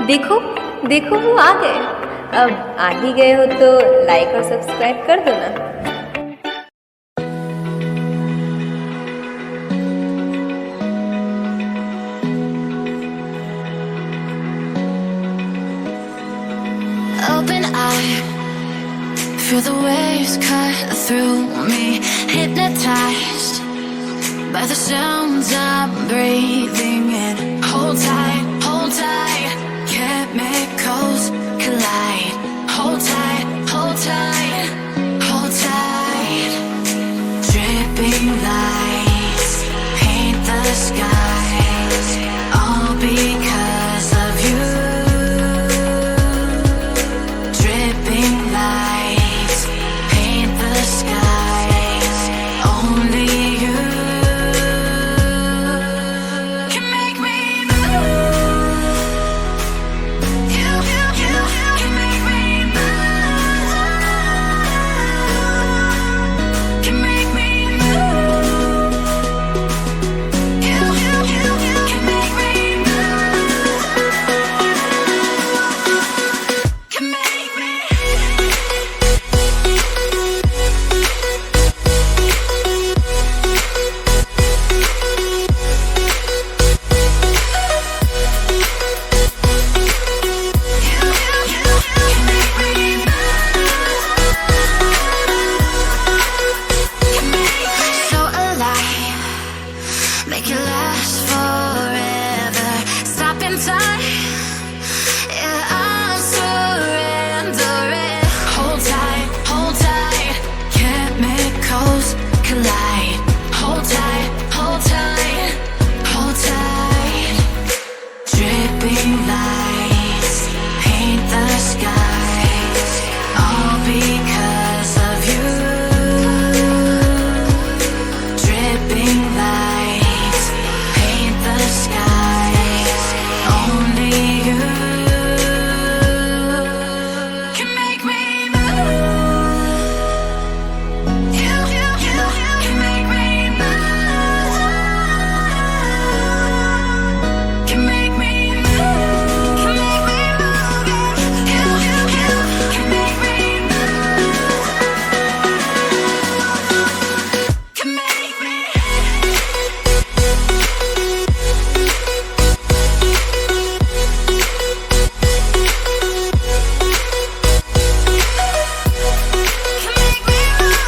देखो देखो वो आ गए। अब आ ही गए हो तो लाइक और सब्सक्राइब कर दो ना। Open eye, feel the waves cut through me, hypnotized by the sounds I'm breathing in. Hold tight, chemicals collide. Hold tight, hold tight, hold tight. Dripping lights paint the skies, all because of you. Dripping lights paint the skies, only you can make me move. You can make me move. Can make me move. You can make me move. Can make me. So alive, make it last forever. Stop in time, yeah, I'm surrendering. Hold tight, chemicals collide. Hold tight, hold tight, hold tight. Dripping lights paint the skies, all because of you. Dripping lights paint the skies, only you can make me move. You can make me move. Can make me move. Can make me move. You can make me move. Can make me. Can make me move.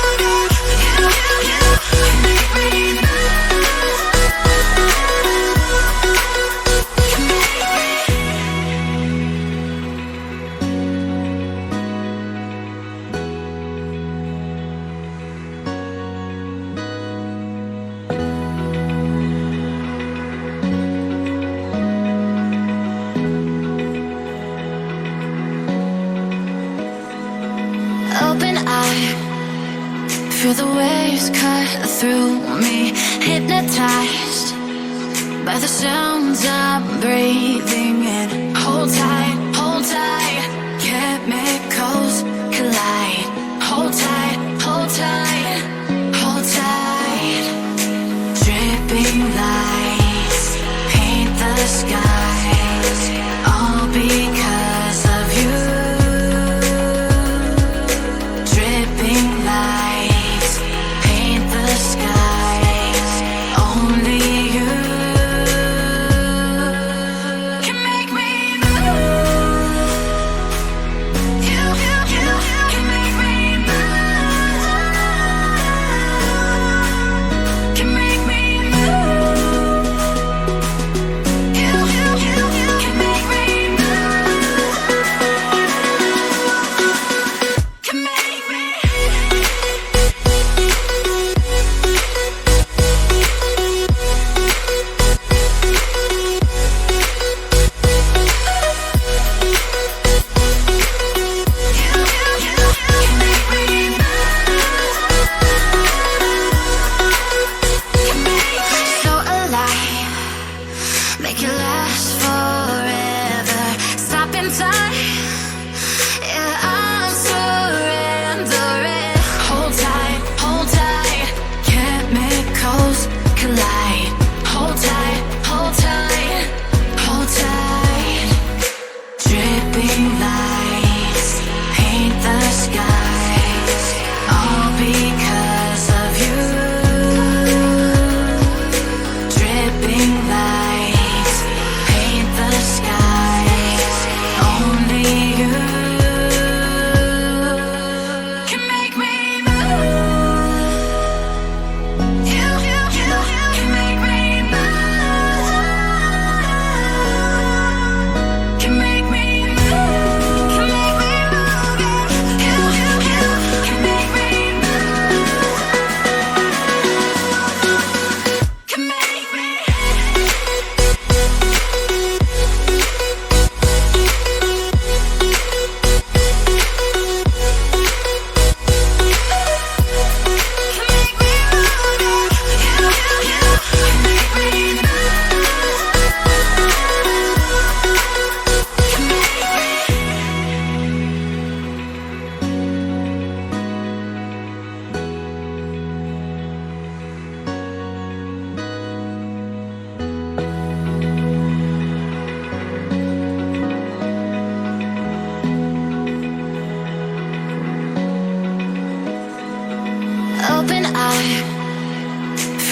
You can make me move. Can make me. Open eye, feel the waves cut through me, hypnotized by the sounds I'm breathing in. Hold tight, chemicals collide. Hold tight, hold tight, hold tight. Dripping lights paint the skies, all because of you. Dripping lights paint the skies, only you can make me move.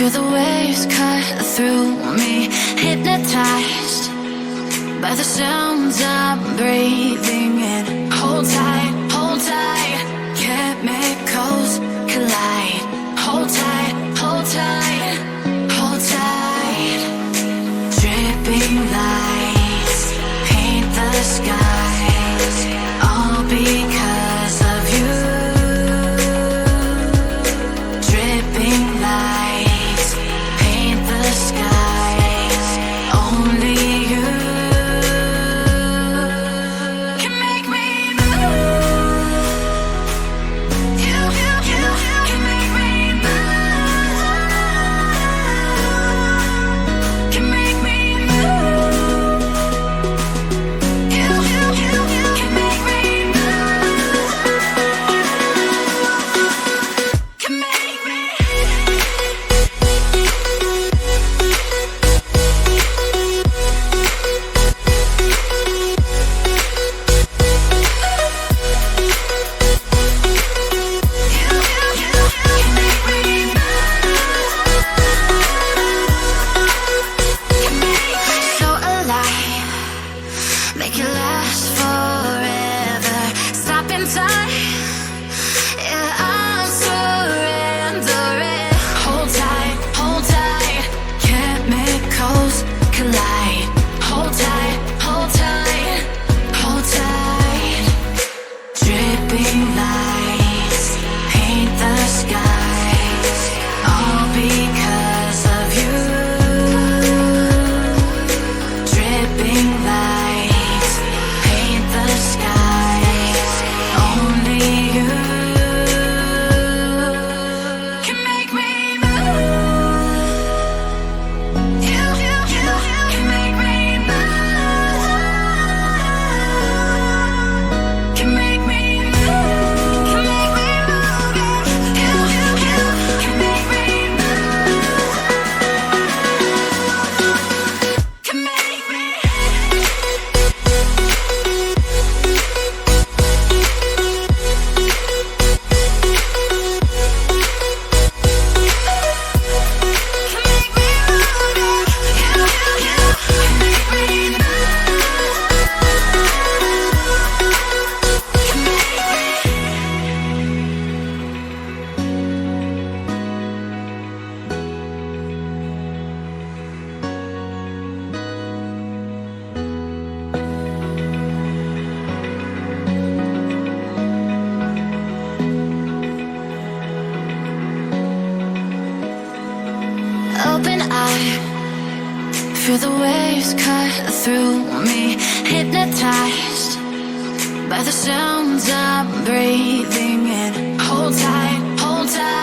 Feel the waves cut through me, hypnotized by the sounds I'm breathing in. Hold tight, hold tight, chemicals collide. Hold tight, hold tight, hold tight. Dripping lights paint the skies, all because of you. Dripping lights paint the skies, only you can make me move. You can make me move. Can make me move. You can make me move. Can make me. So alive, make it last forever. Stop in time, yeah, I'm surrendering. Hold tight, chemicals collide. Hold tight, hold tight, hold tight. Dripping lights paint the skies, all because of you. Dripping lights paint the skies, only you can make me move. You can make me move. Can make me move. Can make me move. You can make me move. Can make me. Can make me move. You can make me Open eye, feel the waves cut through me, hypnotized by the sounds I'm breathing in. Hold tight, hold tight.